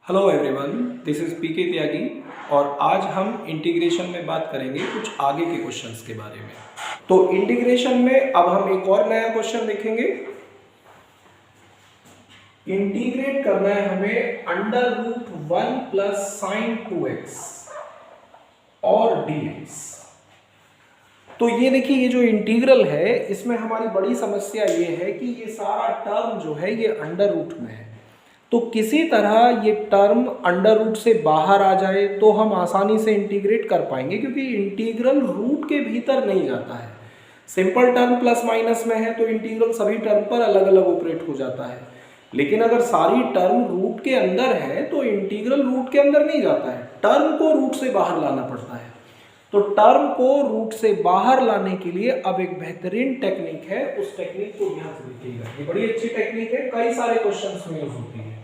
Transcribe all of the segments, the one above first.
Hello everyone, this is पीके त्यागी और आज हम इंटीग्रेशन में बात करेंगे कुछ आगे के क्वेश्चंस के बारे में। तो इंटीग्रेशन में अब हम एक और नया क्वेश्चन देखेंगे। इंटीग्रेट करना है हमें under root 1 plus sign 2x और dx। तो ये देखिए, ये जो इंटीग्रल है इसमें हमारी बड़ी समस्या ये है कि ये सारा टर्म जो है ये अंडर रूट में है। तो किसी तरह ये टर्म अंडर रूट से बाहर आ जाए तो हम आसानी से इंटीग्रेट कर पाएंगे, क्योंकि इंटीग्रल रूट के भीतर नहीं जाता है। सिंपल टर्म प्लस माइनस में है तो इंटीग्रल सभी टर्म पर अलग अलग ऑपरेट हो जाता है, लेकिन अगर सारी टर्म रूट के अंदर है तो इंटीग्रल रूट के अंदर नहीं जाता है, टर्म को रूट से बाहर लाना पड़ता है। तो टर्म को रूट से बाहर लाने के लिए अब एक बेहतरीन टेक्निक है, उस टेक्निक को ध्यान से देखिएगा। ये बड़ी अच्छी टेक्निक है, कई सारे क्वेश्चंस में यूज होती है,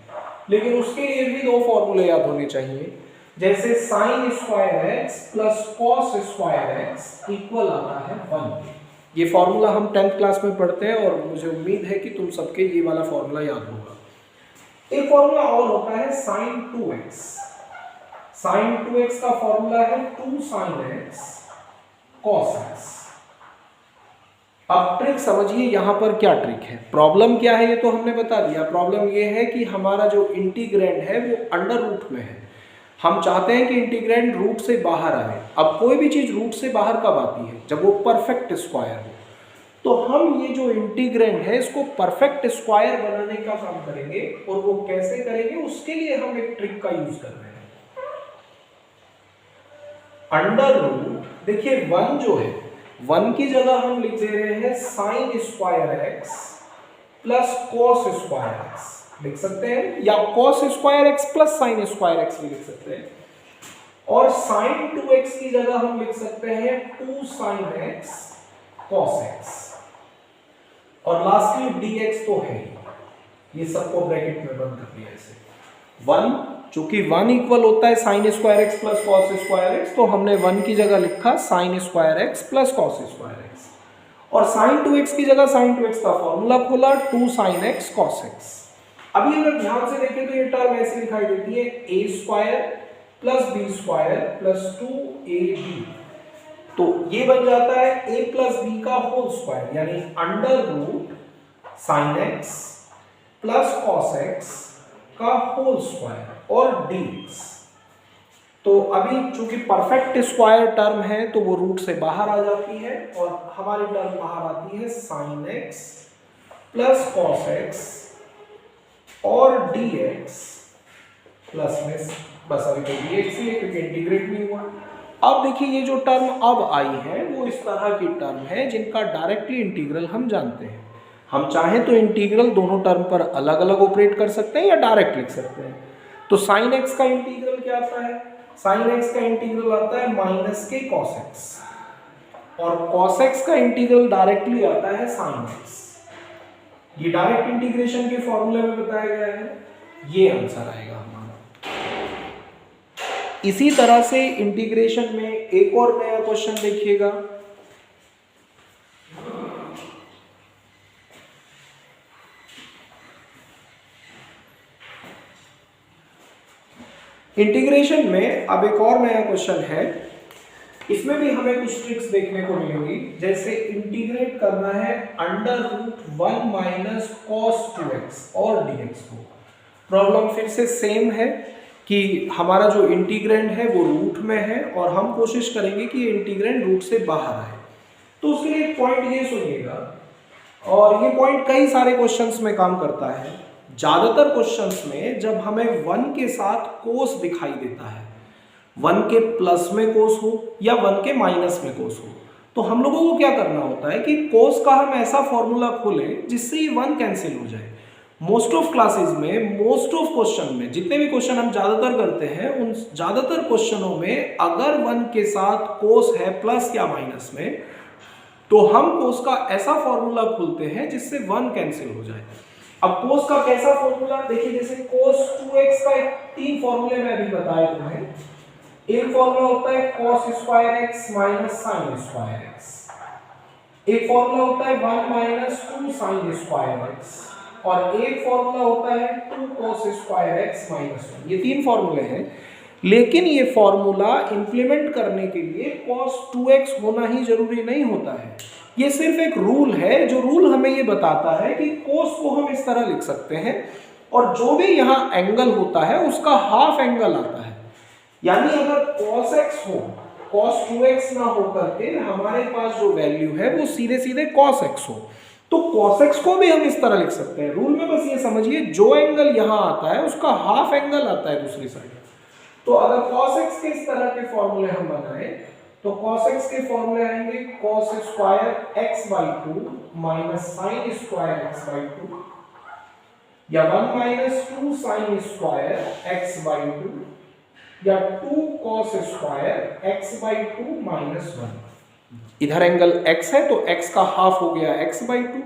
लेकिन उसके लिए भी दो फॉर्मूले याद होने चाहिए। जैसे sine square x plus cos square x equal आता है 1। ये फॉर्मूला हम 10th क्लास में पढ़ते हैं और मुझे उम्मीद है कि तुम सबके ये वाला फॉर्मूला याद होगा। एक फॉर्मूला और होता है साइन 2x। साइन 2x का फॉर्मूला है 2 साइन x cos x। अब ट्रिक समझिए, यहां पर क्या ट्रिक है। प्रॉब्लम क्या है ये तो हमने बता दिया। प्रॉब्लम ये है कि हमारा जो इंटीग्रैंड है वो अंडर रूट में है। हम चाहते हैं कि इंटीग्रैंड रूट से बाहर आए। अब कोई भी चीज रूट से बाहर कब आती है? जब वो परफेक्ट स्क्वायर हो। तो हम ये जो इंटीग्रैंड है इसको परफेक्ट स्क्वायर बनाने का काम करेंगे, और वो कैसे करेंगे उसके लिए हम एक ट्रिक का यूज कर रहे हैं। अंडर रूट, देखिए 1 जो है, 1 की जगह हम लिख दे रहे हैं sine square x plus cos square x लिख सकते हैं, या cos square x plus sine square x भी लिख सकते हैं। और साइन 2x की जगह हम लिख सकते हैं 2 साइन एक्स कॉस एक्स, और लास्टली dx तो है, ये सबको ब्रैकेट में बंद कर दिया ऐसे। 1, चूंकि 1 इक्वल होता है sine square x plus cos square x, तो हमने 1 की जगह लिखा sine square x plus cos square x, और साइन 2x की जगह साइन 2x का फॉर्मूला खोला 2 साइन एक्स कॉस एक्स। अभी अगर ध्यान से देखें तो ये टर्म ऐसे दिखाई देती है a square plus b square plus 2ab। तो ये बन जाता है a प्लस b का होल स्क्वायर, यानी under root sine x plus cos x का होल स्क्वायर और dx। तो अभी चूंकि परफेक्ट स्क्वायर टर्म है तो वो रूट से बाहर आ जाती है, और हमारी टर्म बाहर आती है sign x plus cos x और dx प्लस में बस अभी तो dx ही है क्योंकि इंटीग्रेट नहीं हुआ। अब देखिए, ये जो टर्म अब आई है वो इस तरह की टर्म है जिनका डायरेक्टली इंटीग्रल हम जानते हैं। हम चाहें तो इंटीग्रल दोनों टर्म पर अलग अलग ऑपरेट कर सकते हैं या डायरेक्ट लिख सकते हैं। तो साइन एक्स का इंटीग्रल क्या आता है? साइन एक्स का इंटीग्रल आता है माइनस के कॉस एक्स, और कॉस एक्स का इंटीग्रल डायरेक्टली आता है साइन एक्स। ये डायरेक्ट इंटीग्रेशन के फॉर्मूले में बताया गया है, ये आंसर आएगा हमारा। इसी तरह से इंटीग्रेशन में एक और नया क्वेश्चन देखिएगा। इंटीग्रेशन में अब एक और नया क्वेश्चन है, इसमें भी हमें कुछ ट्रिक्स देखने को मिलेंगी। जैसे इंटीग्रेट करना है under root 1 minus cos 2x और dx को। प्रॉब्लम फिर से सेम है कि हमारा जो इंटीग्रैंड है वो रूट में है, और हम कोशिश करेंगे कि ये इंटीग्रैंड रूट से बाहर आए। तो उसके लिए एक पॉइंट ये सुनिएगा, और ये पॉइंट कई सारे क्वेश्चंस में काम करता है। ज्यादातर क्वेश्चंस में जब हमें 1 के साथ कोस दिखाई देता है, 1 के प्लस में कोस हो या 1 के माइनस में कोस हो, तो हम लोगों को क्या करना होता है कि कोस का हम ऐसा फॉर्मूला खोलें जिससे ये 1 कैंसिल हो जाए। मोस्ट ऑफ क्लासेस में, मोस्ट ऑफ क्वेश्चन में, जितने भी क्वेश्चन हम ज्यादातर करते हैं उन ज्यादातर क्वेश्चनों में अगर 1 के साथ कोस है प्लस या माइनस में, तो हम कोस का ऐसा फॉर्मूला खोलते हैं जिससे 1 कैंसिल हो जाए। अब कोस का कैसा फॉर्मूला देखिए, जैसे कोस 2x का 3 फॉर्मूले में अभी बताए तुम्हें। एक फॉर्मूला होता है cos square x minus sine square x, एक फॉर्मूला होता है 1 माइनस 2 साइन स्क्वायर एक्स, और एक फॉर्मूला होता है 2 cos स्क्वायर एक्स माइनस 1। ये 3 फॉर्मूले हैं, लेकिन ये फॉर्मूला इंप्लीमेंट करने के लिए cos 2x होना ही जरूरी नहीं होता है। ये सिर्फ एक रूल है, जो रूल हमें ये बताता है कि cos को हम इस तरह लिख सकते हैं और जो भी यहाँ एंगल होता है उसका हाफ एंगल आता है। यानी अगर cos x हो, cos 2x ना हो करके हमारे पास जो वैल्यू है वो सीधे सीधे cos x हो, तो cos x को भी हम इस तरह लिख सकते हैं। रूल में बस ये समझिए, जो एंगल यहाँ आता है उसका हाफ एंगल आता है दूसरी साइड। तो अगर cos x के इस तरह के फॉर्मूले हम बनाए तो cos x के फॉर्मूले आएंगे cos square x by 2 minus sign square x by 2, या 1 minus 2 sine square x by 2, या 2 cos square x by 2 minus 1। इधर एंगल x है तो x का हाफ हो गया x बाई 2,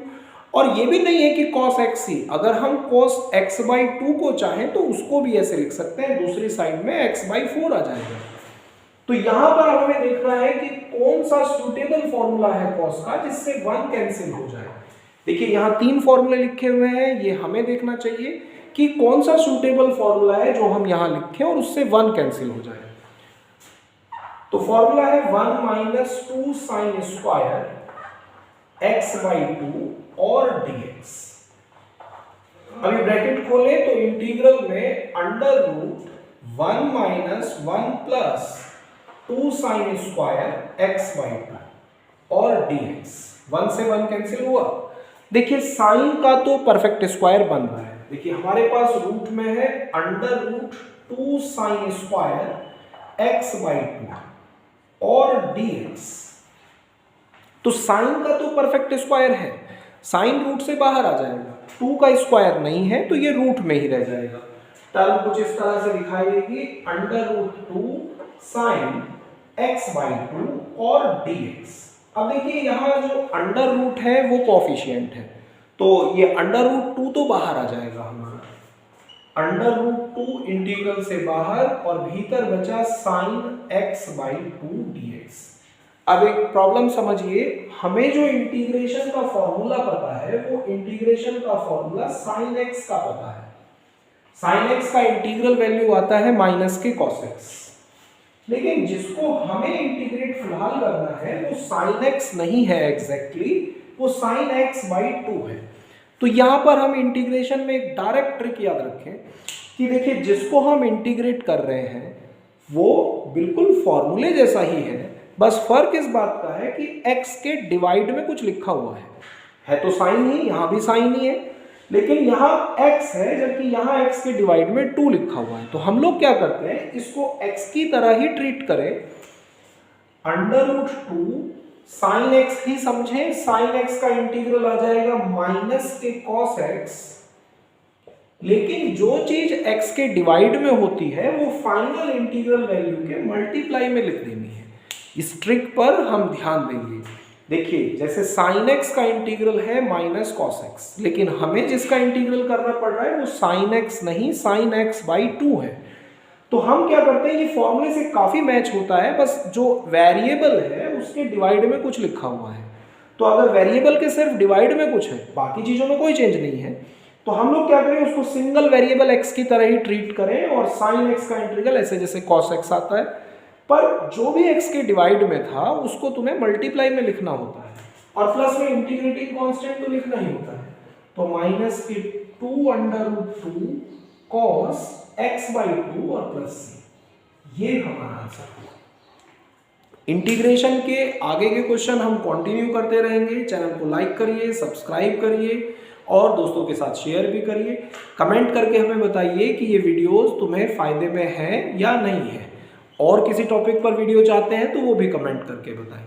और ये भी नहीं है कि cos x ही, अगर हम cos x बाई 2 को चाहें तो उसको भी ऐसे लिख सकते हैं, दूसरी साइड में x बाई 4 आ जाएगा। तो यहां पर हमें देखना है कि कौन सा सूटेबल फॉर्मूला है cos का जिससे 1 कैंसिल हो जाए। देखिए यहाँ 3 फॉर्मूले लिखे हुए हैं, ये हमें देखना चाहिए कि कौन सा सूटेबल फॉर्मूला है जो हम यहाँ लिखें और उससे 1 कैंसिल हो जाए। तो फॉर्मूला है 1 minus 2 sine square x by 2 और dx। अभी ब्रैकेट खोले तो इंटीग्रल में under root 1 minus 1 plus 2 sine square x by 2 और dx। 1 से 1 कैंसिल हुआ। देखिए साइन का तो परफेक्ट स्क्वायर बन रहा है। देखिए हमारे पास रूट में है under root 2 sine square x by 2 और dx। तो साइन का तो परफेक्ट स्क्वायर है, साइन रूट से बाहर आ जाएगा, 2 का स्क्वायर नहीं है तो ये रूट में ही रह जाएगा। टर्म कुछ इस तरह से दिखाई देगी, under root 2 sine x by 2 और dx। अब देखिए यहाँ जो अंडर रूट है वो कोफिशिएंट है, तो ये अंडर रूट 2 तो बाहर आ जाएगा हमारा, अंडर रूट 2 इंटीग्रल से बाहर और भीतर बचा साइन x बाई 2 dx। अब एक प्रॉब्लम समझिए, हमें जो इंटीग्रेशन का फॉर्मूला पता है वो इंटीग्रेशन का फॉर्मूला साइन x का पता है। साइन x का इंटीग्रल वैल्यू आता है माइनस के cos x, लेकिन जिसको हमें इंटीग्रेट फिलहाल करना है वो साइन x नहीं है एग्जैक्टली, वो साइन x बाई 2 है। तो यहाँ पर हम इंटीग्रेशन में एक डायरेक्ट ट्रिक याद रखें कि देखिए जिसको हम इंटीग्रेट कर रहे हैं वो बिल्कुल फॉर्मूले जैसा ही है, बस फर्क इस बात का है कि x के डिवाइड में कुछ लिखा हुआ है तो साइन ही, यहाँ भी साइन ही है, लेकिन यहाँ x है जबकि यहाँ x के डिवाइड में 2 लिखा हुआ है। तो हम लोग क्या करते हैं, इसको x की तरह ही ट्रीट करें, अंडर रूट 2 साइन x ही समझें, साइन x का इंटीग्रल आ जाएगा माइनस के cos x, लेकिन जो चीज x के डिवाइड में होती है वो फाइनल इंटीग्रल वैल्यू के मल्टीप्लाई में लिख देनी है। इस ट्रिक पर हम ध्यान देंगे। देखिए जैसे साइन x का इंटीग्रल है माइनस cos x, लेकिन हमें जिसका इंटीग्रल करना पड़ रहा है वो साइन x नहीं साइन x बाई 2 है। तो हम क्या करते हैं, ये फॉर्मूले से काफी मैच होता है, बस जो वेरिएबल है उसके डिवाइड में कुछ लिखा हुआ है। तो अगर वेरिएबल के सिर्फ डिवाइड में कुछ है, बाकी चीजों में कोई चेंज नहीं है, तो हम लोग क्या करें, उसको सिंगल वेरिएबल x की तरह ही ट्रीट करें और साइन x का इंटीग्रल ऐसे जैसे cos x आता है, पर जो भी x के डिवाइड में था उसको तुम्हें मल्टीप्लाई में लिखना होता है और प्लस में इंटीग्रेटिंग कांस्टेंट तो लिखना ही होता है। तो माइनस के 2 under root 2 cos x by 2 और प्लस c, ये हमारा आंसर है। इंटीग्रेशन के आगे के क्वेश्चन हम कंटिन्यू करते रहेंगे। चैनल को लाइक करिए, सब्सक्राइब करिए और दोस्तों के साथ शेयर भी करिए। कमेंट करके हमें बताइए कि ये वीडियोस तुम्हें फायदे में है या नहीं है, और किसी टॉपिक पर वीडियो चाहते हैं तो वो भी कमेंट करके बताएं।